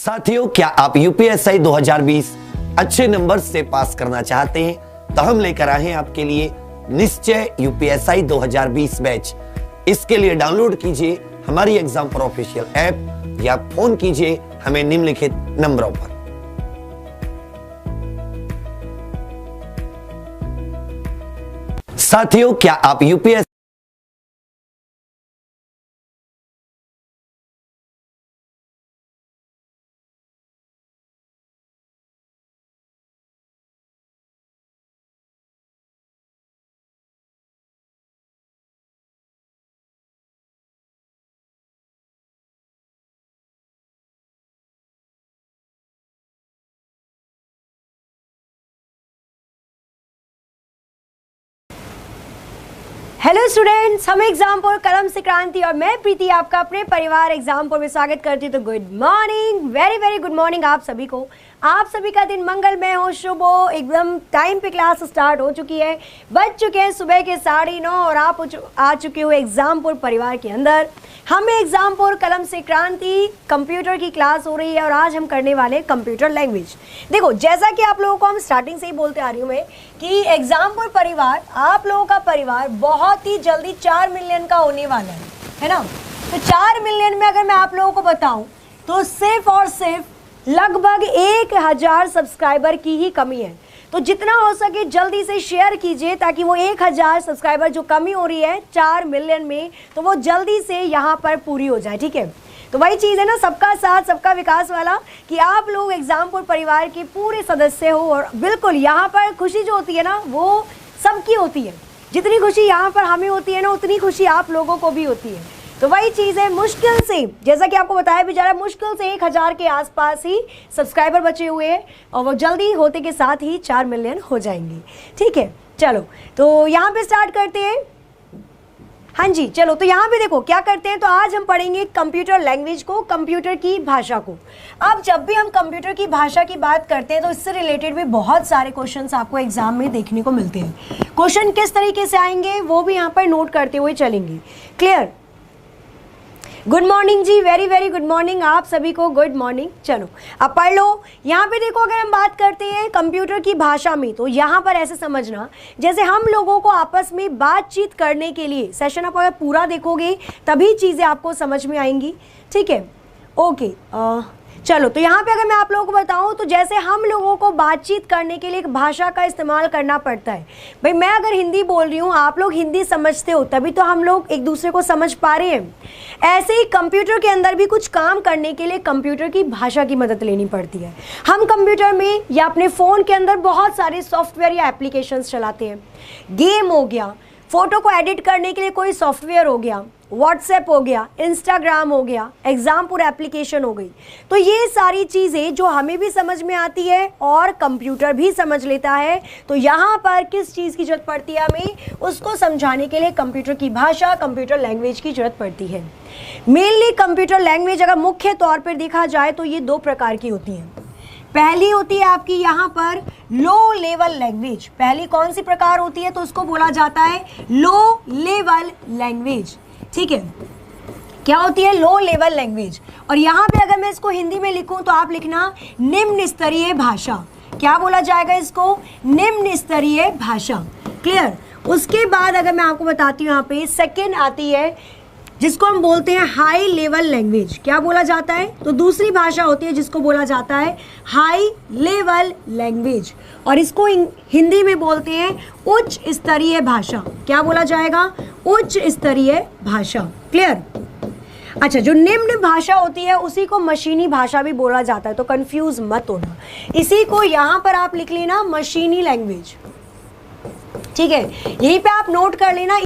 साथियों, क्या आप यूपीएससी 2020 अच्छे नंबर से पास करना चाहते हैं? तो हम लेकर आए हैं आपके लिए निश्चय यूपीएससी 2020 बैच। इसके लिए डाउनलोड कीजिए हमारी एग्जाम पर ऑफिशियल ऐप या फोन कीजिए हमें निम्नलिखित नंबरों पर। साथियों, क्या आप यूपीएससी हेलो स्टूडेंट्स, हम एग्जामपुर कलम से क्रांति और मैं प्रीति आपका अपने परिवार एग्जामपुर में स्वागत करती हूँ। तो good morning, very very good morning आप सभी को। आप सभी का दिन मंगलमय हो, शुभ हो। एकदम टाइम पे क्लास स्टार्ट हो चुकी है, बज चुके हैं सुबह के 9:30 और आप आ चुके हो एग्जामपुर परिवार के अंदर। हमें एग्जामपुर कलम से क्रांति कंप्यूटर की क्लास हो रही है और आज हम करने वाले कंप्यूटर लैंग्वेज। देखो, जैसा कि आप लोगों को हम स्टार्टिंग से ही बोलते आ रही हूँ मैं कि एग्जामपुर परिवार, आप लोगों का परिवार बहुत ही जल्दी 4 मिलियन का होने वाला है ना। तो 4 मिलियन में अगर मैं आप लोगों को बताऊं तो सिर्फ और सिर्फ लगभग 1000 सब्सक्राइबर की ही कमी है। तो जितना हो सके जल्दी से शेयर कीजिए ताकि वो 1000 सब्सक्राइबर जो कमी हो रही है 4 मिलियन में, तो वो जल्दी से यहाँ पर पूरी हो जाए। ठीक है, तो वही चीज़ है ना, सबका साथ सबका विकास वाला, कि आप लोग एग्जामपुर परिवार के पूरे सदस्य हो। और बिल्कुल यहाँ पर खुशी जो होती है ना वो सबकी होती है। जितनी खुशी यहाँ पर हमें होती है ना उतनी खुशी आप लोगों को भी होती है। तो वही चीज़ है, मुश्किल से, जैसा कि आपको बताया भी जा रहा है, मुश्किल से 1000 के आसपास ही सब्सक्राइबर बचे हुए हैं और वो जल्दी होते के साथ ही 4 मिलियन हो जाएंगे। ठीक है, चलो तो यहाँ पे स्टार्ट करते हैं। हाँ जी, चलो तो यहाँ पे देखो क्या करते हैं। तो आज हम पढ़ेंगे कंप्यूटर लैंग्वेज को, कंप्यूटर की भाषा को। अब जब भी हम कंप्यूटर की भाषा की बात करते हैं तो इससे रिलेटेड भी बहुत सारे क्वेश्चंस आपको एग्जाम में देखने को मिलते हैं। क्वेश्चन किस तरीके से आएंगे वो भी यहाँ पर नोट करते हुए चलेंगे। क्लियर? गुड मॉर्निंग जी, वेरी वेरी गुड मॉर्निंग आप सभी को, गुड मॉर्निंग। चलो अब पढ़ लो। यहाँ पे देखो, अगर हम बात करते हैं कंप्यूटर की भाषा में तो यहाँ पर ऐसे समझना जैसे हम लोगों को आपस में बातचीत करने के लिए, सेशन आप अगर पूरा देखोगे तभी चीज़ें आपको समझ में आएंगी। ठीक है, ओके। चलो तो यहाँ पे अगर मैं आप लोगों को बताऊँ तो जैसे हम लोगों को बातचीत करने के लिए एक भाषा का इस्तेमाल करना पड़ता है। भाई मैं अगर हिंदी बोल रही हूँ, आप लोग हिंदी समझते हो, तभी तो हम लोग एक दूसरे को समझ पा रहे हैं। ऐसे ही कंप्यूटर के अंदर भी कुछ काम करने के लिए कंप्यूटर की भाषा की मदद लेनी पड़ती है। हम कंप्यूटर में या अपने फ़ोन के अंदर बहुत सारे सॉफ्टवेयर या एप्लीकेशंस चलाते हैं। गेम हो गया, फ़ोटो को एडिट करने के लिए कोई सॉफ्टवेयर हो गया, व्हाट्सएप हो गया, इंस्टाग्राम हो गया, एग्जामपुर एप्लीकेशन हो गई। तो ये सारी चीज़ें जो हमें भी समझ में आती है और कंप्यूटर भी समझ लेता है। तो यहाँ पर किस चीज़ की जरूरत पड़ती है हमें, उसको समझाने के लिए कंप्यूटर की भाषा, कंप्यूटर लैंग्वेज की जरूरत पड़ती है। मेनली कंप्यूटर लैंग्वेज अगर मुख्य तौर पर देखा जाए तो ये 2 प्रकार की होती हैं। पहली होती है आपकी यहाँ पर लो लेवल लैंग्वेज। पहली कौन सी प्रकार होती है तो उसको बोला जाता है लो लेवल लैंग्वेज। ठीक है, क्या होती है लो लेवल लैंग्वेज। और यहाँ पे अगर मैं इसको हिंदी में लिखूं तो आप लिखना निम्न स्तरीय भाषा। क्या बोला जाएगा इसको? निम्न स्तरीय भाषा। क्लियर? उसके बाद अगर मैं आपको बताती हूँ, यहाँ पे सेकेंड आती है जिसको हम बोलते हैं हाई लेवल लैंग्वेज। क्या बोला जाता है? तो दूसरी भाषा होती है जिसको बोला जाता है हाई लेवल लैंग्वेज, और इसको हिंदी में बोलते हैं उच्च स्तरीय भाषा। क्या बोला जाएगा? उच्च स्तरीय भाषा। क्लियर? अच्छा, जो निम्न भाषा होती है उसी को मशीनी भाषा भी बोला जाता है, तो कंफ्यूज मत होना। इसी को यहाँ पर आप लिख लेना मशीनी लैंग्वेज। ठीक है, यहीं पे आप नोट कर लेना।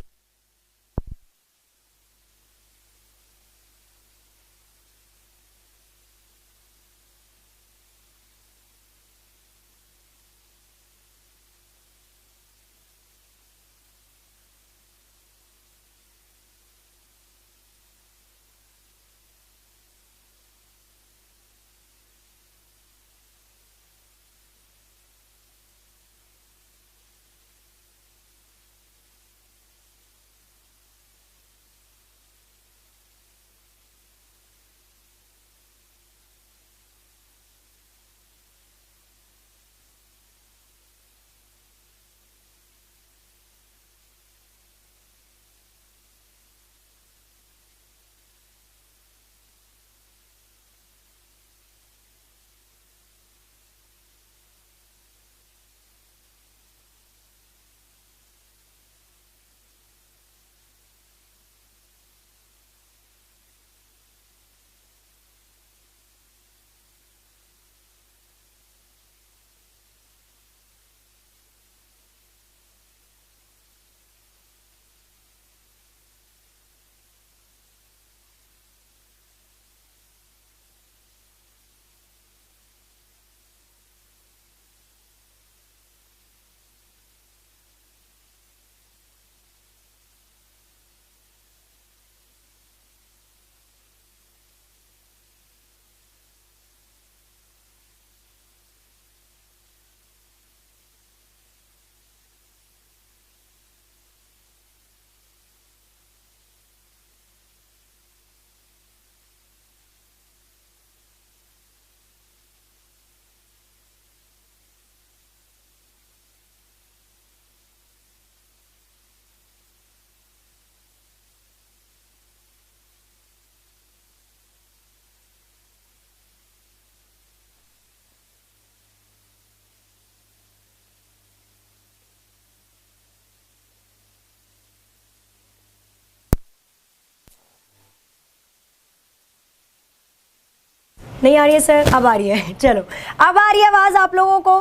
नहीं आ रही है सर? अब आ रही है, चलो अब आ रही है आवाज़ आप लोगों को।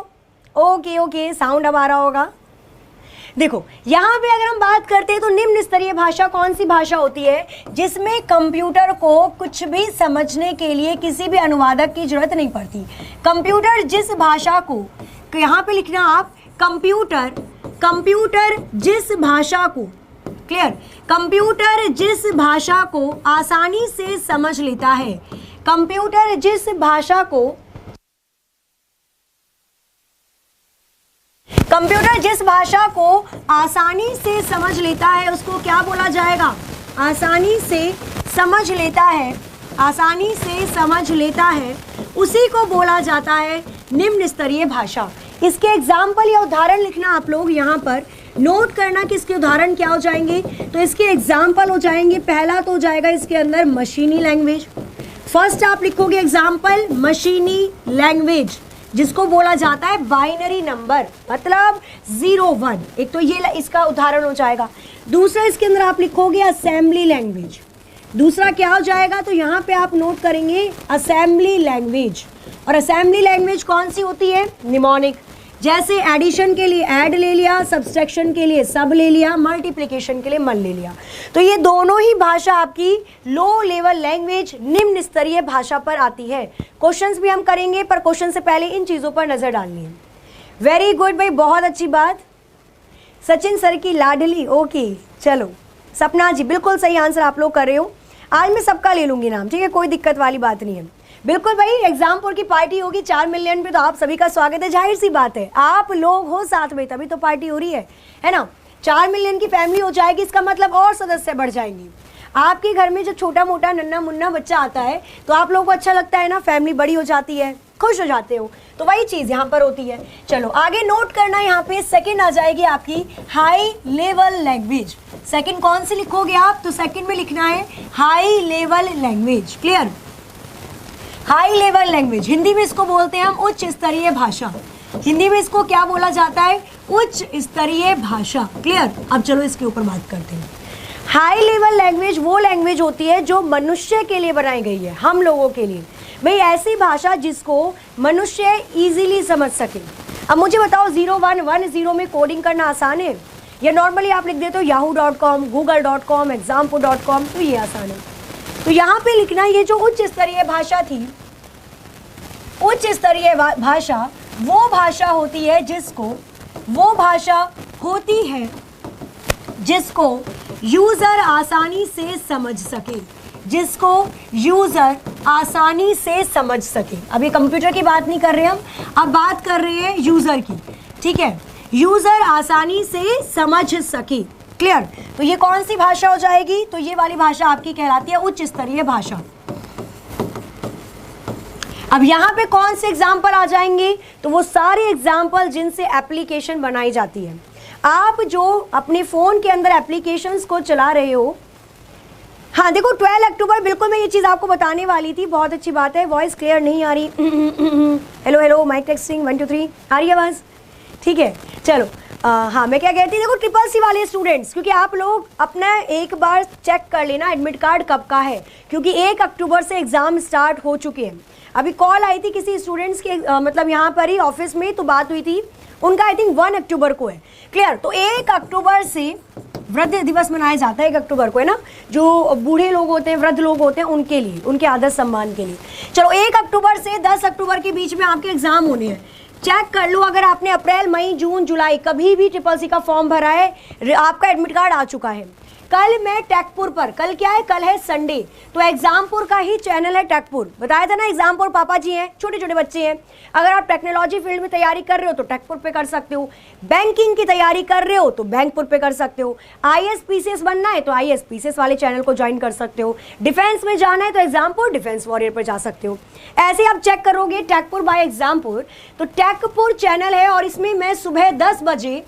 ओके ओके, साउंड अब आ रहा होगा। देखो यहाँ पे अगर हम बात करते हैं तो निम्न स्तरीय भाषा कौन सी भाषा होती है जिसमें कंप्यूटर को कुछ भी समझने के लिए किसी भी अनुवादक की जरूरत नहीं पड़ती। कंप्यूटर जिस भाषा को, यहाँ पे लिखना आप, कंप्यूटर जिस भाषा को, क्लियर, कंप्यूटर जिस भाषा को आसानी से समझ लेता है, कंप्यूटर जिस भाषा को, कंप्यूटर जिस भाषा को आसानी से समझ लेता है उसको क्या बोला जाएगा? आसानी से समझ लेता है, आसानी से समझ लेता है, उसी को बोला जाता है निम्न स्तरीय भाषा। इसके एग्जाम्पल या उदाहरण लिखना आप लोग यहाँ पर नोट करना कि इसके उदाहरण क्या हो जाएंगे। तो इसके एग्जाम्पल हो जाएंगे, पहला तो हो जाएगा इसके अंदर मशीनी लैंग्वेज। फर्स्ट आप लिखोगे एग्जाम्पल मशीनी लैंग्वेज, जिसको बोला जाता है बाइनरी नंबर, मतलब 0 1, एक तो ये इसका उदाहरण हो जाएगा। दूसरा इसके अंदर आप लिखोगे असेंबली लैंग्वेज। दूसरा क्या हो जाएगा? तो यहाँ पे आप नोट करेंगे असेंबली लैंग्वेज। और असेंबली लैंग्वेज कौन सी होती है? निमोनिक। जैसे एडिशन के लिए ऐड ले लिया, सब्सट्रैक्शन के लिए सब ले लिया, मल्टीप्लिकेशन के लिए मल ले लिया। तो ये दोनों ही भाषा आपकी लो लेवल लैंग्वेज, निम्न स्तरीय भाषा पर आती है। क्वेश्चंस भी हम करेंगे, पर क्वेश्चन से पहले इन चीज़ों पर नज़र डालनी है। वेरी गुड भाई, बहुत अच्छी बात। सचिन सर की लाडली, ओके चलो। सपना जी बिल्कुल सही आंसर आप लोग कर रहे हो। आज मैं सबका ले लूँगी नाम, ठीक है, कोई दिक्कत वाली बात नहीं है। बिल्कुल भाई, एग्जामपुर की पार्टी होगी 4 मिलियन पे, तो आप सभी का स्वागत है। जाहिर सी बात है, आप लोग हो साथ में तभी तो पार्टी हो रही है ना। 4 मिलियन की फैमिली हो जाएगी, इसका मतलब और सदस्य बढ़ जाएंगी। आपके घर में जब छोटा मोटा नन्ना मुन्ना बच्चा आता है तो आप लोगों को अच्छा लगता है ना, फैमिली बड़ी हो जाती है, खुश हो जाते हो। तो वही चीज़ यहाँ पर होती है। चलो आगे नोट करना, यहाँ पे सेकंड आ जाएगी आपकी हाई लेवल लैंग्वेज। सेकंड कौन सी लिखोगे आप? तो सेकंड में लिखना है high level language. Clear, high level language, Hindi में इसको बोलते हैं हम उच्च स्तरीय भाषा। हिंदी में इसको क्या बोला जाता है? उच्च स्तरीय भाषा। क्लियर, अब चलो इसके ऊपर बात करते हैं। हाई लेवल लैंग्वेज वो लैंग्वेज होती है जो मनुष्य के लिए बनाई गई है, हम लोगों के लिए। भाई ऐसी भाषा जिसको मनुष्य इजीली समझ सके। अब मुझे बताओ 0110 में कोडिंग करना आसान है या नॉर्मली आप लिख देते हो yahoo.com, google.com, example.com, तो ये आसान है। तो यहाँ पे लिखना, ये जो उच्च स्तरीय भाषा थी, उच्च स्तरीय भाषा वो भाषा होती है जिसको, वो भाषा होती है जिसको यूजर आसानी से समझ सके, जिसको यूजर आसानी से समझ सके। अब ये कंप्यूटर की बात नहीं कर रहे हम, अब बात कर रहे हैं यूजर की, ठीक है, यूजर आसानी से समझ सके। क्लियर, तो ये कौन सी भाषा हो जाएगी? तो ये वाली भाषा आपकी कहलाती है उच्च स्तरीय भाषा। अब यहाँ पे कौन से एग्जाम्पल आ जाएंगे? तो वो सारे एग्जाम्पल जिनसे एप्लीकेशन बनाई जाती है। आप जो अपने फ़ोन के अंदर एप्लीकेशंस को चला रहे हो, हाँ देखो 12 अक्टूबर, बिल्कुल मैं ये चीज़ आपको बताने वाली थी। बहुत अच्छी बात है, वॉइस क्लियर नहीं आ रही। हेलो हेलो, माइक टेस्टिंग 1 2 3, आ रही है आवाज़? ठीक है, चलो। हाँ मैं क्या कहती, देखो CCC वाले स्टूडेंट्स, क्योंकि आप लोग अपना एक बार चेक कर लेना एडमिट कार्ड कब का है, क्योंकि 1 अक्टूबर से एग्ज़ाम स्टार्ट हो चुके हैं। अभी कॉल आई थी किसी स्टूडेंट्स के, मतलब यहाँ पर ही ऑफिस में, तो बात हुई थी उनका, आई थिंक 1 अक्टूबर को है। क्लियर, तो 1 अक्टूबर से वृद्ध दिवस मनाया जाता है 1 अक्टूबर को, है ना, जो बूढ़े लोग होते हैं, वृद्ध लोग होते हैं, उनके लिए, उनके आदर सम्मान के लिए। चलो 1 अक्टूबर से 10 अक्टूबर के बीच में आपके एग्जाम होने हैं। चेक कर लो, अगर आपने अप्रैल, मई, जून, जुलाई कभी भी CCC का फॉर्म भरा है, आपका एडमिट कार्ड आ चुका है। कल मैं टेकपुर पर, कल क्या है, कल है संडे, तो एग्जामपुर का ही चैनल है टेकपुर, बताया था ना, एग्जामपुर पापा जी हैं, छोटे छोटे बच्चे हैं। अगर आप टेक्नोलॉजी फील्ड में तैयारी कर रहे हो तो टेकपुर पे कर सकते हो, बैंकिंग की तैयारी कर रहे हो तो बैंकपुर पे कर सकते हो, IAS PCS बनना है तो IAS PCS वाले चैनल को ज्वाइन कर सकते हो, डिफेंस में जाना है तो एग्जामपुर डिफेंस वॉरियर पर जा सकते हो। ऐसे आप चेक करोगे टेकपुर बाय एग्जामपुर, तो टेकपुर चैनल है और इसमें मैं सुबह 10 बजे,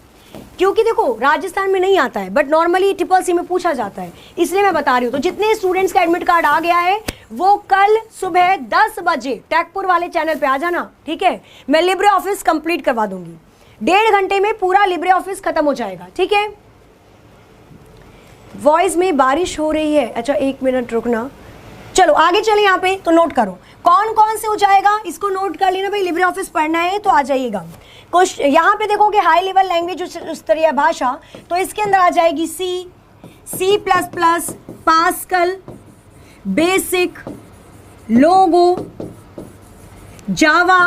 क्योंकि देखो राजस्थान में नहीं आता है बट नॉर्मली CCC में पूछा जाता है, इसलिए मैं बता रही हूँ। तो जितने स्टूडेंट्स का एडमिट कार्ड आ गया है वो कल सुबह 10 बजे टेकपुर वाले चैनल पे आ जाना, ठीक है। मैं लिब्रे ऑफिस कंप्लीट करवा दूंगी, 1.5 घंटे में पूरा लिब्रे ऑफिस खत्म हो जाएगा, ठीक है। वॉइस में बारिश हो रही है, अच्छा 1 मिनट रुकना, चलो आगे चले यहाँ पे, तो नोट करो कौन कौन से हो जाएगा, इसको नोट कर लेना भाई, लिब्रे ऑफिस पढ़ना है तो आ जाइएगा। कुछ यहाँ पे देखोगे हाई लेवल लैंग्वेज उच्च स्तरीय भाषा, तो इसके अंदर आ जाएगी C plus plus, Pascal, BASIC, Logo, Java,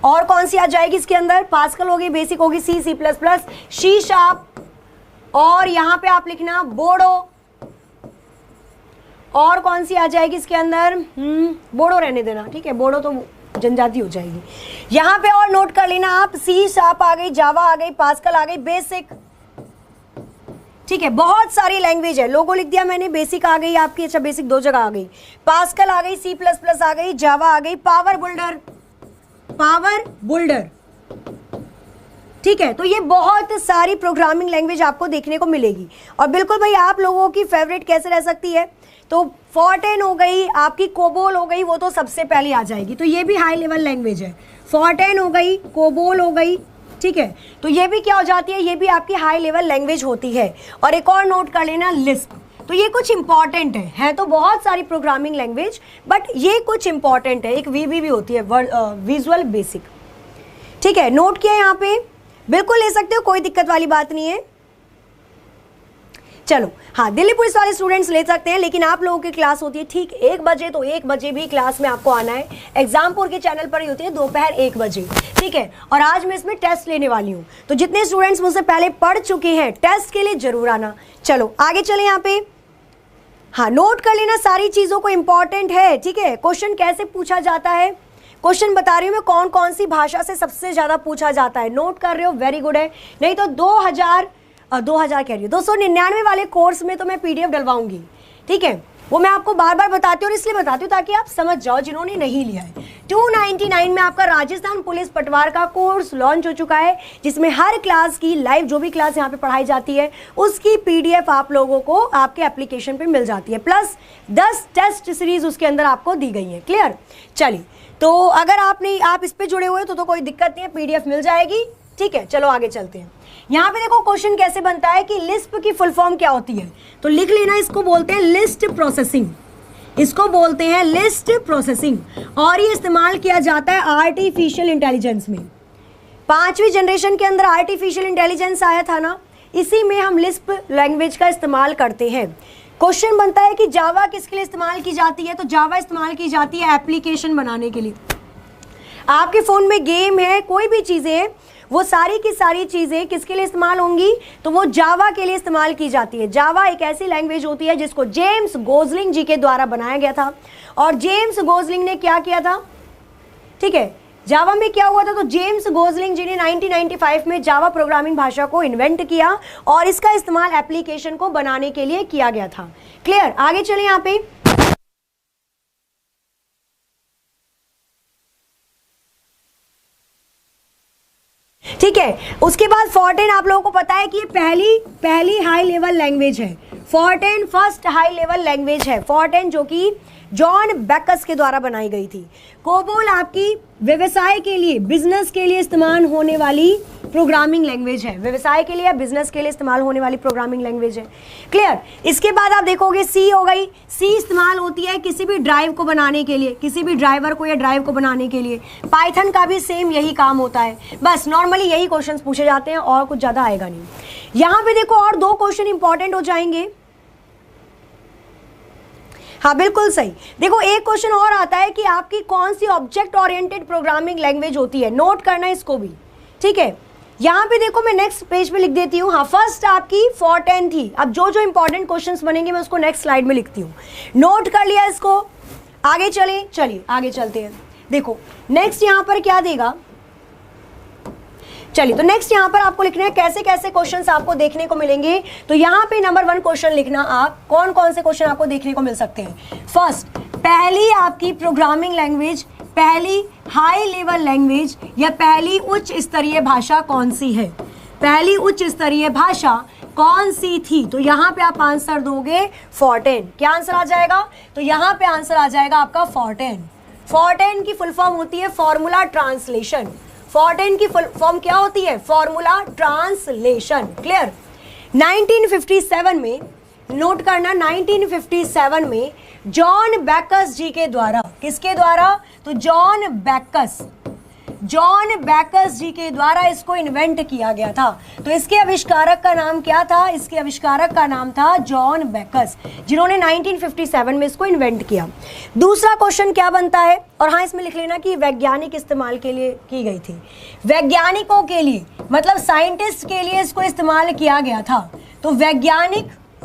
और कौन सी आ जाएगी इसके अंदर, पास्कल होगी, बेसिक होगी, C plus plus, C sharp, और यहाँ पे आप लिखना बोडो, और कौन सी आ जाएगी इसके अंदर, बोडो रहने देना, ठीक है, बोडो तो जनजाति हो जाएगी। यहाँ पे और नोट कर लेना आप, सी शार्प आ गई, जावा आ गई, पास्कल आ गई, बेसिक, ठीक है, बहुत सारी लैंग्वेज है। लोगो लिख दिया मैंने, बेसिक आ गई आपकी, अच्छा बेसिक दो जगह आ गई, पास्कल आ गई, सी प्लस प्लस आ गई, जावा आ गई, पावर बुल्डर, ठीक है। तो ये बहुत सारी प्रोग्रामिंग लैंग्वेज आपको देखने को मिलेगी। और बिल्कुल भाई आप लोगों की फेवरेट कैसे रह सकती है, तो फॉर्टेन हो गई आपकी, कोबोल हो गई, वो तो सबसे पहले आ जाएगी, तो ये भी हाई लेवल लैंग्वेज है। फॉर्टेन हो गई, कोबोल हो गई, ठीक है, तो ये भी क्या हो जाती है, ये भी आपकी हाई लेवल लैंग्वेज होती है। और एक और नोट कर लेना, लिस्प, तो ये कुछ इंपॉर्टेंट है तो बहुत सारी प्रोग्रामिंग लैंग्वेज, बट ये कुछ इंपॉर्टेंट है। एक वीबी भी होती है, विजुअल बेसिक, ठीक है, नोट किया यहाँ पे, बिल्कुल ले सकते हो, कोई दिक्कत वाली बात नहीं है। चलो हाँ, दिल्ली पुलिस वाले स्टूडेंट्स ले सकते हैं, लेकिन आप लोगों की क्लास होती है ठीक 1 बजे, तो 1 बजे भी क्लास में आपको आना है। एग्जामपुर के चैनल पर ही होती है दोपहर 1 बजे, ठीक है। और आज मैं इसमें टेस्ट लेने वाली हूँ, तो जितने स्टूडेंट्स मुझसे पहले पढ़ चुके हैं टेस्ट के लिए जरूर आना। चलो आगे चले यहाँ पे, हाँ नोट कर लेना सारी चीज़ों को, इंपॉर्टेंट है, ठीक है। क्वेश्चन कैसे पूछा जाता है, क्वेश्चन बता रही हूँ मैं कौन कौन सी भाषा से सबसे ज़्यादा पूछा जाता है, नोट कर रहे हो, वेरी गुड है। नहीं तो 2000 कह रही हूँ 299 वाले कोर्स में तो मैं PDF डलवाऊंगी, ठीक है, वो मैं आपको बार बार बताती हूँ, और इसलिए बताती हूँ ताकि आप समझ जाओ जिन्होंने नहीं लिया है। 299 में आपका राजस्थान पुलिस पटवार का कोर्स लॉन्च हो चुका है, जिसमें हर क्लास की लाइव जो भी क्लास यहाँ पे पढ़ाई जाती है उसकी PDF आप लोगों को आपके एप्लीकेशन पे मिल जाती है, प्लस 10 टेस्ट सीरीज उसके अंदर आपको दी गई है। क्लियर, चलिए, तो अगर आप इस पे जुड़े हुए तो कोई दिक्कत नहीं है, PDF मिल जाएगी, ठीक है। चलो आगे चलते हैं। यहाँ पे देखो क्वेश्चन कैसे बनता है कि लिस्प की फुल फॉर्म क्या होती है, तो लिख लेना, इसको बोलते हैं लिस्ट प्रोसेसिंग, इसको बोलते हैं लिस्ट प्रोसेसिंग, और ये इस्तेमाल किया जाता है आर्टिफिशियल इंटेलिजेंस में। 5वीं जनरेशन के अंदर आर्टिफिशियल इंटेलिजेंस आया था ना, इसी में हम लिस्प लैंग्वेज का इस्तेमाल करते हैं। क्वेश्चन बनता है कि जावा किसके लिए इस्तेमाल की जाती है, तो जावा इस्तेमाल की जाती है एप्लीकेशन बनाने के लिए। आपके फ़ोन में गेम है, कोई भी चीज़ें हैं, वो सारी की सारी चीज़ें किसके लिए इस्तेमाल होंगी, तो वो जावा के लिए इस्तेमाल की जाती है। जावा एक ऐसी लैंग्वेज होती है जिसको जेम्स गोजलिंग जी के द्वारा बनाया गया था, और जेम्स गोजलिंग ने क्या किया था, ठीक है, जावा में क्या हुआ था, तो जेम्स गोजलिंग जी ने 1995 में जावा प्रोग्रामिंग भाषा को इन्वेंट किया, और इसका इस्तेमाल एप्लीकेशन को बनाने के लिए किया गया था। क्लियर, आगे चले यहाँ पे, ठीक है। उसके बाद फॉर्टेन, आप लोगों को पता है कि ये पहली हाई लेवल लैंग्वेज है। फॉर्टेन फर्स्ट हाई लेवल लैंग्वेज है, फॉर्टेन जो कि जॉन बेकस के द्वारा बनाई गई थी। कोबोल आपकी व्यवसाय के लिए, बिजनेस के लिए इस्तेमाल होने वाली प्रोग्रामिंग लैंग्वेज है, व्यवसाय के लिए या बिजनेस के लिए इस्तेमाल होने वाली प्रोग्रामिंग लैंग्वेज है। क्लियर, इसके बाद आप देखोगे सी हो गई, सी इस्तेमाल होती है किसी भी ड्राइव को बनाने के लिए, किसी भी ड्राइवर को या ड्राइव को बनाने के लिए। पाइथन का भी सेम यही काम होता है, बस नॉर्मली यही क्वेश्चन पूछे जाते हैं और कुछ ज़्यादा आएगा नहीं। यहाँ पे देखो और 2 क्वेश्चन इंपॉर्टेंट हो जाएंगे। हाँ बिल्कुल सही, देखो एक क्वेश्चन और आता है कि आपकी कौन सी ऑब्जेक्ट ओरिएंटेड प्रोग्रामिंग लैंग्वेज होती है, नोट करना इसको भी, ठीक है। यहाँ पे देखो मैं नेक्स्ट पेज पे लिख देती हूँ। हाँ, फर्स्ट आपकी फॉर्टेन थी, अब जो जो इंपॉर्टेंट क्वेश्चंस बनेंगे मैं उसको नेक्स्ट स्लाइड में लिखती हूँ, नोट कर लिया इसको। आगे चलिए आगे चलते हैं। देखो नेक्स्ट यहाँ पर क्या देगा, चलिए तो नेक्स्ट यहाँ पर आपको लिखना है कैसे कैसे क्वेश्चंस आपको देखने को मिलेंगे। तो यहाँ पे नंबर 1 क्वेश्चन लिखना आप, कौन कौन से क्वेश्चन आपको देखने को मिल सकते हैं। फर्स्ट, पहली आपकी प्रोग्रामिंग लैंग्वेज, पहली हाई लेवल लैंग्वेज या पहली उच्च स्तरीय भाषा कौन सी है, पहली उच्च स्तरीय भाषा कौन सी थी। तो यहाँ पे आप आंसर दोगे फॉर्टेन। क्या आंसर आ जाएगा, तो यहाँ पे आंसर आ जाएगा आपका फॉर्टेन। फॉर्टेन की फुल फॉर्म होती है फॉर्मूला ट्रांसलेशन। फॉर्टेन की फुल फॉर्म क्या होती है, फॉर्मूला ट्रांसलेशन। क्लियर। 1957 में नोट करना 1957 में जॉन बैकस जी के द्वारा, किसके द्वारा? तो जॉन बैकस जी के द्वारा इसको इन्वेंट किया गया था। तो इसके आविष्कारक का नाम क्या था? इसके आविष्कारक का नाम था जॉन बैकस, जिन्होंने 1957 में इसको इन्वेंट किया। दूसरा क्वेश्चन क्या बनता है? और हाँ, इसमें लिख लेना कि वैज्ञानिक इस्तेमाल के लिए की गई थी, वैज्ञानिकों के लिए, मतलब साइंटिस्ट के लिए इसको इस्तेमाल किया गया था। तो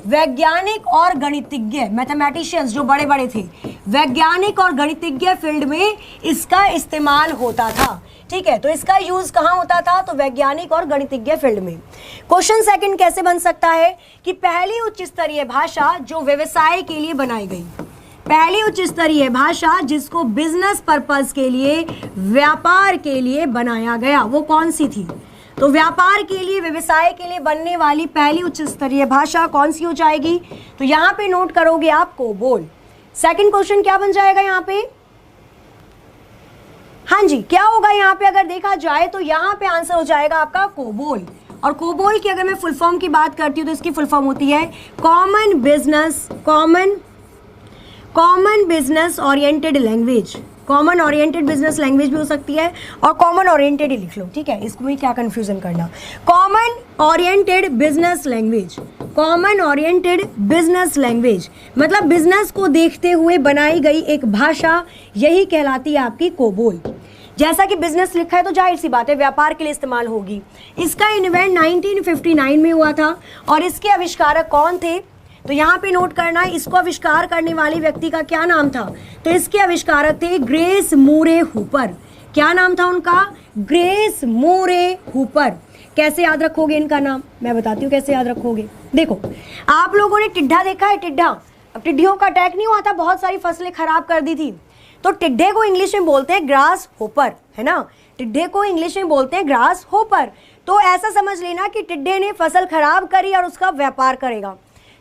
वैज्ञानिक और गणितज्ञ, मैथमेटिशियंस जो बड़े बड़े थे, वैज्ञानिक और गणितज्ञ फील्ड में इसका इस्तेमाल होता था। ठीक है, तो इसका यूज कहाँ होता था? तो वैज्ञानिक और गणितज्ञ फील्ड में। क्वेश्चन सेकंड कैसे बन सकता है कि पहली उच्च स्तरीय भाषा जो व्यवसाय के लिए बनाई गई, पहली उच्च स्तरीय भाषा जिसको बिजनेस पर्पस के लिए, व्यापार के लिए बनाया गया, वो कौन सी थी? तो व्यापार के लिए, व्यवसाय के लिए बनने वाली पहली उच्च स्तरीय भाषा कौन सी हो जाएगी? तो यहाँ पे नोट करोगे आप कोबोल। सेकंड क्वेश्चन क्या बन जाएगा यहाँ पे? हाँ जी, क्या होगा यहाँ पे अगर देखा जाए तो यहाँ पे आंसर हो जाएगा आपका कोबोल। और कोबोल की अगर मैं फुल फॉर्म की बात करती हूँ तो इसकी फुल फॉर्म होती है common business oriented language. Common oriented business language भी हो सकती है और कॉमन ओरिएंटेड ही लिख लो, ठीक है, इसको भी क्या कंफ्यूजन करना। Common oriented business language, common oriented business language मतलब बिजनेस को देखते हुए बनाई गई एक भाषा, यही कहलाती है आपकी कोबोल। जैसा कि बिजनेस लिखा है तो जाहिर सी बात है व्यापार के लिए इस्तेमाल होगी। इसका इन्वेंट 1959 में हुआ था और इसके आविष्कारक कौन थे? तो यहाँ पे नोट करना है, इसको आविष्कार करने वाले व्यक्ति का क्या नाम था? तो इसके आविष्कारक थे ग्रेस मूरे हूपर। क्या नाम था उनका? ग्रेस मूरे हूपर। कैसे याद रखोगे इनका नाम? मैं बताती हूँ कैसे याद रखोगे। देखो, आप लोगों ने टिड्ढा देखा है? टिड्ढा, अब टिड्ढियों का अटैक नहीं हुआ था, बहुत सारी फसलें खराब कर दी थी, तो टिड्ढे को इंग्लिश में बोलते हैं ग्रास होपर, है ना? टिड्ढे को इंग्लिश में बोलते हैं ग्रास होपर। तो ऐसा समझ लेना कि टिड्ढे ने फसल खराब करी और उसका व्यापार करेगा।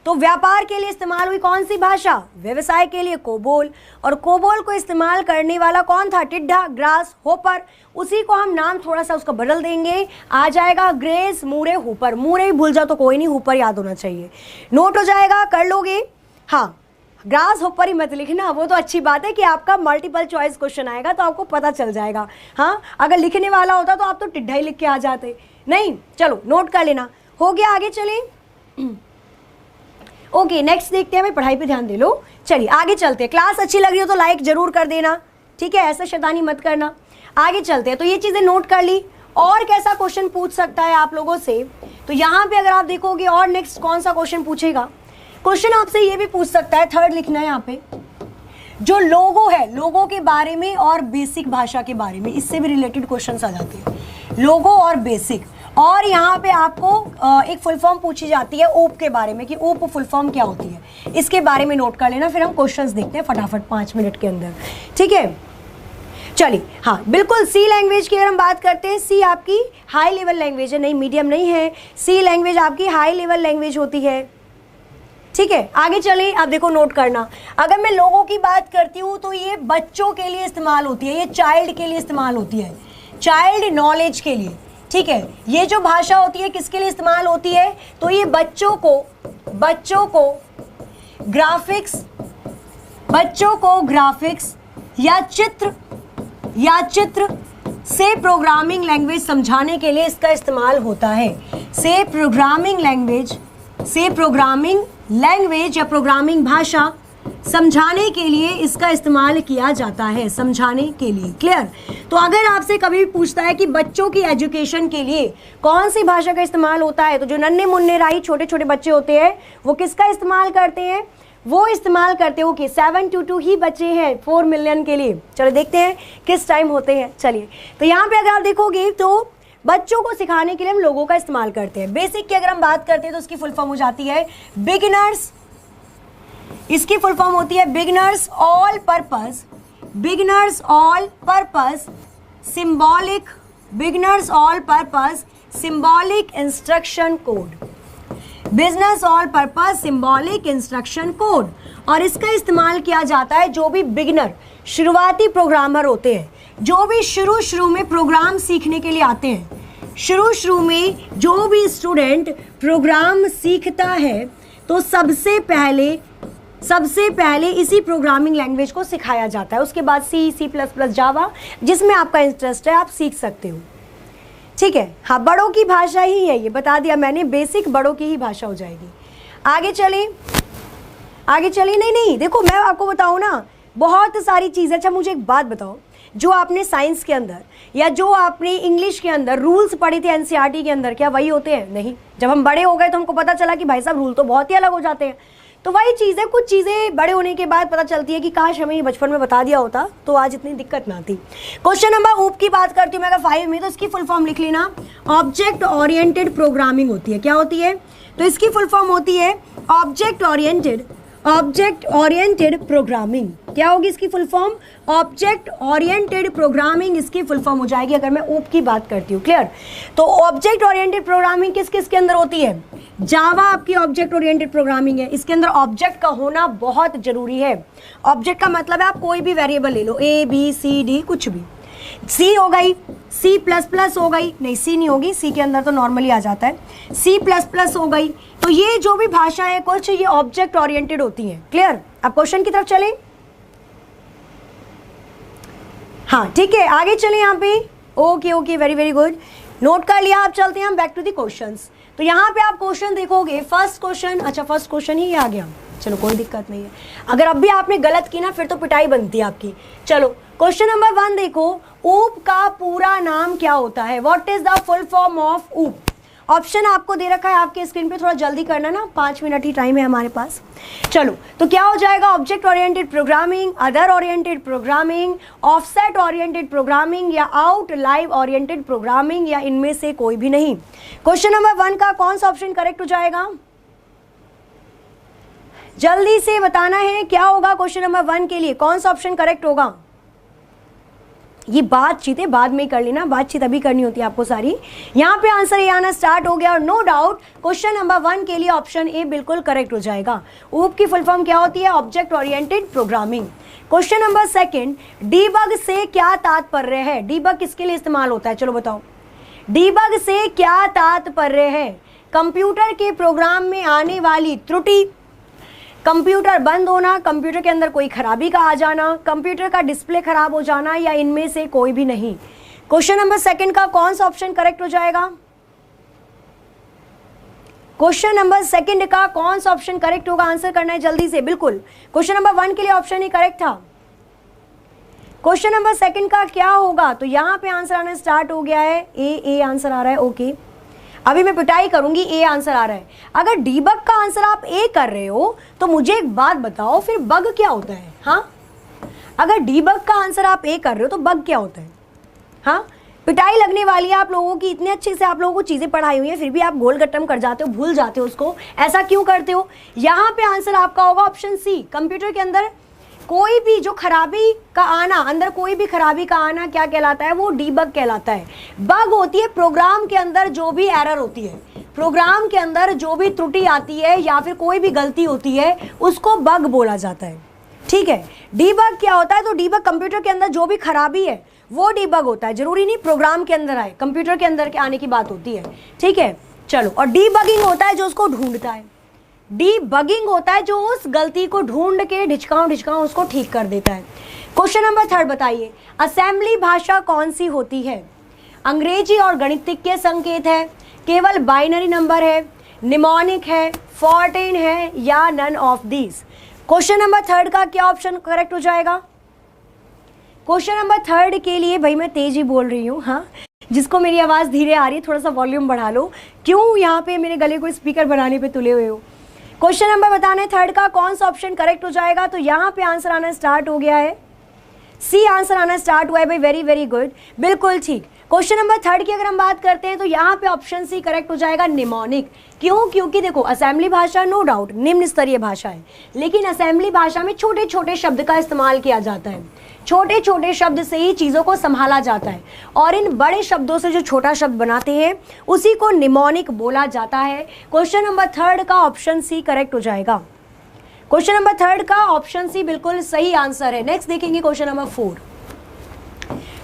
तो व्यापार के लिए इस्तेमाल हुई कौन सी भाषा? व्यवसाय के लिए कोबोल। और कोबोल को इस्तेमाल करने वाला कौन था? टिड्ढा, ग्रास होपर। उसी को हम नाम थोड़ा सा उसका बदल देंगे, आ जाएगा ग्रेस मूरे हूपर। मूरे भी भूल जाओ तो कोई नहीं, हूपर याद होना चाहिए। नोट हो जाएगा, कर लोगे? हाँ, ग्रास होपर ही मत लिखना, वो तो अच्छी बात है कि आपका मल्टीपल चॉइस क्वेश्चन आएगा तो आपको पता चल जाएगा। हाँ, अगर लिखने वाला होता तो आप तो टिड्ढा ही लिख के आ जाते। नहीं, चलो नोट कर लेना। हो गया, आगे चलें। ओके, नेक्स्ट देखते हैं। भाई पढ़ाई पे ध्यान दे लो। चलिए आगे चलते हैं। क्लास अच्छी लग रही हो तो लाइक जरूर कर देना, ठीक है, ऐसा शैतानी मत करना। आगे चलते हैं। तो ये चीज़ें नोट कर ली। और कैसा क्वेश्चन पूछ सकता है आप लोगों से? तो यहाँ पे अगर आप देखोगे और नेक्स्ट कौन सा क्वेश्चन पूछेगा? क्वेश्चन आपसे ये भी पूछ सकता है, थर्ड लिखना है यहाँ पे, जो लोगो है, लोगो के बारे में और बेसिक भाषा के बारे में, इससे भी रिलेटेड क्वेश्चन आ जाते हैं, लोगो और बेसिक। और यहाँ पे आपको एक फुल फॉर्म पूछी जाती है ओप के बारे में कि ओप फुल फॉर्म क्या होती है, इसके बारे में नोट कर लेना। फिर हम क्वेश्चंस देखते हैं फटाफट 5 मिनट के अंदर, ठीक है। चलिए, हाँ बिल्कुल। सी लैंग्वेज की अगर हम बात करते हैं, सी आपकी हाई लेवल लैंग्वेज है, नहीं मीडियम नहीं है। सी लैंग्वेज आपकी हाई लेवल लैंग्वेज होती है, ठीक है। आगे चलिए, आप देखो नोट करना। अगर मैं लोगों की बात करती हूँ तो ये बच्चों के लिए इस्तेमाल होती है, ये चाइल्ड के लिए इस्तेमाल होती है, चाइल्ड नॉलेज के लिए, ठीक है। ये जो भाषा होती है किसके लिए इस्तेमाल होती है? तो ये बच्चों को ग्राफिक्स या चित्र से प्रोग्रामिंग लैंग्वेज समझाने के लिए इसका इस्तेमाल होता है। से प्रोग्रामिंग लैंग्वेज या प्रोग्रामिंग भाषा समझाने के लिए इसका इस्तेमाल किया जाता है, समझाने के लिए। क्लियर? तो अगर आपसे कभी भी पूछता है कि बच्चों की एजुकेशन के लिए कौन सी भाषा का इस्तेमाल होता है, तो जो नन्हे मुन्ने राही छोटे छोटे बच्चे होते हैं वो किसका इस्तेमाल करते हैं? वो इस्तेमाल करते हो कि 722 ही बच्चे हैं 4 मिलियन के लिए। चलो देखते हैं किस टाइम होते हैं। चलिए, तो यहाँ पे अगर आप देखोगे तो बच्चों को सिखाने के लिए हम लोगों का इस्तेमाल करते हैं। बेसिक की अगर हम बात करते हैं तो उसकी फुल फॉर्म हो जाती है बिगिनर्स, इसकी फुल फॉर्म होती है beginners all purpose symbolic instruction code, business all purpose symbolic instruction code. और इसका इस्तेमाल किया जाता है जो भी बिगिनर, शुरुआती प्रोग्रामर होते हैं, जो भी शुरू में प्रोग्राम सीखने के लिए आते हैं, शुरू में जो भी स्टूडेंट प्रोग्राम सीखता है तो सबसे पहले इसी प्रोग्रामिंग लैंग्वेज को सिखाया जाता है। उसके बाद सी, सी प्लस प्लस, जावा, जिसमें आपका इंटरेस्ट है आप सीख सकते हो। ठीक है, हाँ, बड़ों की भाषा ही है ये, बता दिया मैंने, बेसिक बड़ों की ही भाषा हो जाएगी। आगे चलें, नहीं, देखो मैं आपको बताऊँ ना, बहुत सारी चीज़ें। अच्छा मुझे एक बात बताओ, जो आपने साइंस के अंदर या जो आपने इंग्लिश के अंदर रूल्स पढ़े थे एनसीईआरटी के अंदर, क्या वही होते हैं? नहीं। जब हम बड़े हो गए तो हमको पता चला कि भाई साहब रूल तो बहुत ही अलग हो जाते हैं। तो वही चीज़ है, कुछ चीज़ें बड़े होने के बाद पता चलती है कि काश हमें ये बचपन में बता दिया होता तो आज इतनी दिक्कत ना थी। क्वेश्चन नंबर ऊप की बात करती हूँ मैं, अगर 5 में, तो इसकी फुल फॉर्म लिख लेना, ऑब्जेक्ट ओरिएंटेड प्रोग्रामिंग होती है। क्या होती है? तो इसकी फुल फॉर्म होती है ऑब्जेक्ट ओरिएंटेड प्रोग्रामिंग। क्या होगी इसकी full form? Object oriented programming इसकी फुल फॉर्म हो जाएगी अगर मैं ऊप की बात करती हूँ। क्लियर? तो ऑब्जेक्ट ओरिएंटेड प्रोग्रामिंग किस किस के अंदर होती है? जावा आपकी ऑब्जेक्ट ओरिएंटेड प्रोग्रामिंग है। इसके अंदर ऑब्जेक्ट का होना बहुत जरूरी है। ऑब्जेक्ट का मतलब है आप कोई भी वेरिएबल ले लो, ए बी सी डी, कुछ भी। सी हो गई, सी प्लस प्लस हो गई, नहीं सी नहीं होगी, सी के अंदर तो नॉर्मली आ जाता है, सी प्लस प्लस हो गई। तो ये जो भी भाषा है कुछ, ये ऑब्जेक्ट ओरिएंटेड होती है। क्लियर? अब क्वेश्चन की तरफ चलें। हाँ ठीक है, आगे चलें यहाँ पे। Okay, very very good, note कर लिया। आप चलते हैं हम बैक टू द क्वेश्चंस। तो यहाँ पे आप क्वेश्चन देखोगे, फर्स्ट क्वेश्चन, अच्छा फर्स्ट क्वेश्चन ही आ गया, चलो कोई दिक्कत नहीं है। अगर अब भी आपने गलत की ना फिर तो पिटाई बनती है आपकी। चलो क्वेश्चन नंबर 1 देखो, ऊप का पूरा नाम क्या होता है? What is the full form of ऊप? ऑप्शन आपको दे रखा है आपके स्क्रीन पे, थोड़ा जल्दी करना ना, 5 मिनट ही टाइम है हमारे पास। चलो तो क्या हो जाएगा? Object oriented programming, other oriented programming, offset oriented programming या आउटलाइन ओरिएंटेड प्रोग्रामिंग, या इनमें से कोई भी नहीं। क्वेश्चन नंबर 1 का कौन सा ऑप्शन करेक्ट हो जाएगा? जल्दी से बताना है क्या होगा क्वेश्चन नंबर 1 के लिए, कौन सा ऑप्शन करेक्ट होगा? ये बातचीत है, बाद में कर लेना, बातचीत अभी करनी होती है आपको सारी। यहाँ पे आंसर ये आना स्टार्ट हो गया और नो डाउट क्वेश्चन नंबर 1 के लिए ऑप्शन ए बिल्कुल करेक्ट हो जाएगा। ऊप की फुल फॉर्म क्या होती है? Object oriented programming. Question number 2, debug से क्या तात्पर्य है? डीबग किसके लिए इस्तेमाल होता है? चलो बताओ, डीबग से क्या तात्पर्य है? कंप्यूटर के प्रोग्राम में आने वाली त्रुटि, कंप्यूटर बंद होना, कंप्यूटर के अंदर कोई खराबी का आ जाना, कंप्यूटर का डिस्प्ले खराब हो जाना, या इनमें से कोई भी नहीं। क्वेश्चन नंबर 2 का कौन सा ऑप्शन करेक्ट हो जाएगा? क्वेश्चन नंबर 2 का कौन सा ऑप्शन करेक्ट होगा? आंसर करना है जल्दी से, बिल्कुल। क्वेश्चन नंबर 1 के लिए ऑप्शन ही करेक्ट था। क्वेश्चन नंबर 2 का क्या होगा? तो यहां पे आंसर आना स्टार्ट हो गया है, ए आंसर आ रहा है। ओके, अभी मैं पिटाई करूंगी, ए आंसर आ रहा है। अगर डीबग का आंसर आप ए कर रहे हो तो मुझे एक बात बताओ, फिर बग क्या होता है? हाँ, अगर डीबग का आंसर आप ए कर रहे हो तो बग क्या होता है? हाँ, पिटाई लगने वाली है आप लोगों की। इतने अच्छे से आप लोगों को चीजें पढ़ाई हुई है, फिर भी आप गोल गट्टम कर जाते हो, भूल जाते हो उसको। ऐसा क्यों करते हो? यहाँ पे आंसर आपका होगा ऑप्शन सी। कंप्यूटर के अंदर कोई भी जो खराबी का आना, अंदर कोई भी खराबी का आना क्या कहलाता है? वो डीबग कहलाता है। बग होती है प्रोग्राम के अंदर जो भी एरर होती है, प्रोग्राम के अंदर जो भी त्रुटि आती है या फिर कोई भी गलती होती है, उसको बग बोला जाता है। ठीक है, डीबग क्या होता है? तो डीबग कंप्यूटर के अंदर जो भी खराबी है वो डीबग होता है। जरूरी नहीं प्रोग्राम के अंदर आए, कंप्यूटर के अंदर के आने की बात होती है। ठीक है, चलो। और डीबगिंग होता है जो उसको ढूंढता है, डीबगिंग होता है जो उस गलती को ढूंढ के ढिचकाऊं उसको ठीक कर देता है। क्वेश्चन नंबर 3 बताइए, असेंबली भाषा कौन सी होती है? अंग्रेजी और गणितीय संकेत है, केवल बाइनरी नंबर है, निमोनिक है, फोर्टेन है, या none of these. Question number 3 का क्या ऑप्शन करेक्ट हो जाएगा? क्वेश्चन नंबर 3 के लिए भाई मैं तेज ही बोल रही हूँ, हाँ, जिसको मेरी आवाज़ धीरे आ रही है थोड़ा सा वॉल्यूम बढ़ा लो। क्यों यहाँ पे मेरे गले को स्पीकर बनाने पे तुले हुए हो? क्वेश्चन नंबर बताना है 3 का कौन सा ऑप्शन करेक्ट हो जाएगा? तो यहाँ पे आंसर आना स्टार्ट हो गया है, सी आंसर आना स्टार्ट हुआ है भाई, वेरी वेरी गुड, बिल्कुल ठीक। क्वेश्चन नंबर 3 की अगर हम बात करते हैं तो यहाँ पे ऑप्शन सी करेक्ट हो जाएगा, निमोनिक। क्यों? क्योंकि देखो असेंबली भाषा नो डाउट निम्न स्तरीय भाषा है, लेकिन असेंबली भाषा में छोटे छोटे शब्द का इस्तेमाल किया जाता है, छोटे छोटे शब्द से ही चीज़ों को संभाला जाता है, और इन बड़े शब्दों से जो छोटा शब्द बनाते हैं उसी को निमोनिक बोला जाता है। क्वेश्चन नंबर 3 का ऑप्शन सी करेक्ट हो जाएगा। क्वेश्चन नंबर 3 का ऑप्शन सी बिल्कुल सही आंसर है। नेक्स्ट देखेंगे क्वेश्चन नंबर 4।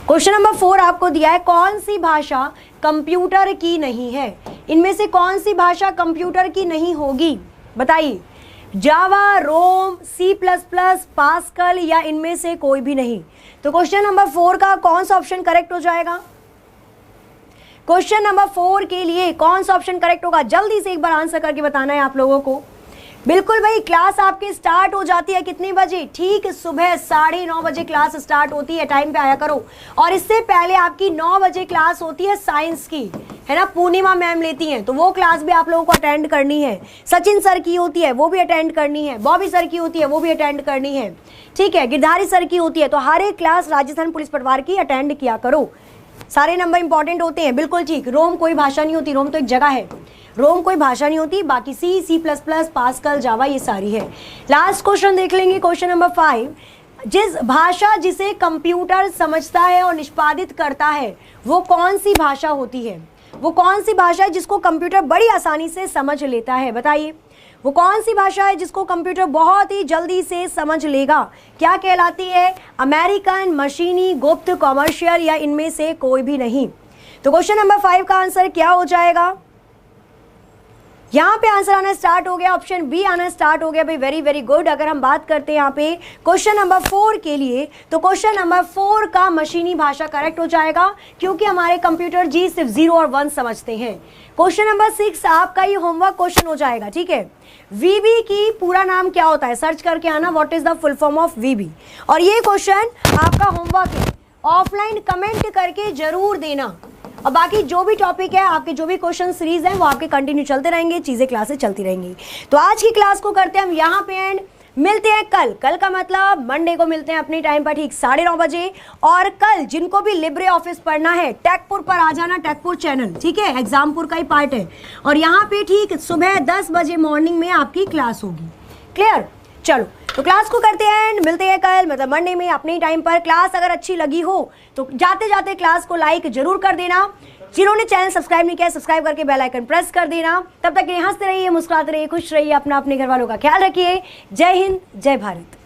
क्वेश्चन नंबर 4 आपको दिया है, कौन सी भाषा कंप्यूटर की नहीं है? इनमें से कौन सी भाषा कंप्यूटर की नहीं होगी? बताइए, जावा, रोम, C++, पास्कल या इनमें से कोई भी नहीं। तो क्वेश्चन नंबर 4 का कौन सा ऑप्शन करेक्ट हो जाएगा? क्वेश्चन नंबर 4 के लिए कौन सा ऑप्शन करेक्ट होगा? जल्दी से एक बार आंसर करके बताना है आप लोगों को। बिल्कुल भाई, क्लास आपकी स्टार्ट हो जाती है कितने बजे? ठीक सुबह 9:30 बजे क्लास स्टार्ट होती है, टाइम पे आया करो। और इससे पहले आपकी 9 बजे क्लास होती है साइंस की, है ना, पूर्णिमा मैम लेती हैं, तो वो क्लास भी आप लोगों को अटेंड करनी है। सचिन सर की होती है, वो भी अटेंड करनी है। बॉबी सर की होती है, वो भी अटेंड करनी है। ठीक है, गिरधारी सर की होती है। तो हर एक क्लास राजस्थान पुलिस पटवार की अटेंड किया करो, सारे नंबर इंपॉर्टेंट होते हैं। बिल्कुल ठीक। रोम कोई भाषा नहीं होती, रोम तो एक जगह है, रोम कोई भाषा नहीं होती। बाकी C++, पास्कल, जावा ये सारी है। लास्ट क्वेश्चन देख लेंगे, क्वेश्चन नंबर 5। जिस भाषा जिसे कंप्यूटर समझता है और निष्पादित करता है वो कौन सी भाषा होती है? वो कौन सी भाषा है जिसको कंप्यूटर बड़ी आसानी से समझ लेता है? बताइए, वो कौन सी भाषा है जिसको कंप्यूटर बहुत ही जल्दी से समझ लेगा? क्या कहलाती है? अमेरिकन, मशीनी, गुप्त, कॉमर्शियल या इनमें से कोई भी नहीं। तो क्वेश्चन नंबर 5 का आंसर क्या हो जाएगा? यहाँ पे आंसर आना स्टार्ट हो गया, ऑप्शन बी आना स्टार्ट हो गया भाई। Very very good. अगर हम बात करते हैं यहाँ पे क्वेश्चन नंबर 4 के लिए, तो क्वेश्चन नंबर 4 का मशीनी भाषा करेक्ट हो जाएगा, क्योंकि हमारे कंप्यूटर जी सिर्फ 0 और 1 समझते हैं। क्वेश्चन नंबर 6 आपका ये होमवर्क क्वेश्चन हो जाएगा। ठीक है, वीबी की पूरा नाम क्या होता है? सर्च करके आना, what is the full form of VB. और ये क्वेश्चन आपका होमवर्क है, ऑफलाइन कमेंट करके जरूर देना। और बाकी जो भी टॉपिक है, आपके जो भी क्वेश्चन सीरीज हैं वो आपके कंटिन्यू चलते रहेंगे, चीजें क्लासेस चलती रहेंगी। तो आज की क्लास को करते हैं हम यहाँ पे एंड। मिलते हैं कल का मतलब मंडे को मिलते हैं अपनी टाइम पर, ठीक 9:30 बजे। और कल जिनको भी लिब्रे ऑफिस पढ़ना है, टेकपुर पर आ जाना, टेकपुर चैनल, ठीक है, एग्जामपुर का ही पार्ट है। और यहाँ पे ठीक सुबह 10 बजे मॉर्निंग में आपकी क्लास होगी। क्लियर? चलो, तो क्लास को करते हैं एंड मिलते हैं कल मतलब मंडे में अपने टाइम पर। क्लास अगर अच्छी लगी हो तो जाते जाते क्लास को लाइक जरूर कर देना। जिन्होंने चैनल सब्सक्राइब नहीं किया, सब्सक्राइब करके बेल आइकन प्रेस कर देना। तब तक हंसते रहिए, मुस्कुराते रहिए, खुश रहिए, अपना अपने घर वालों का ख्याल रखिए। जय हिंद, जय भारत।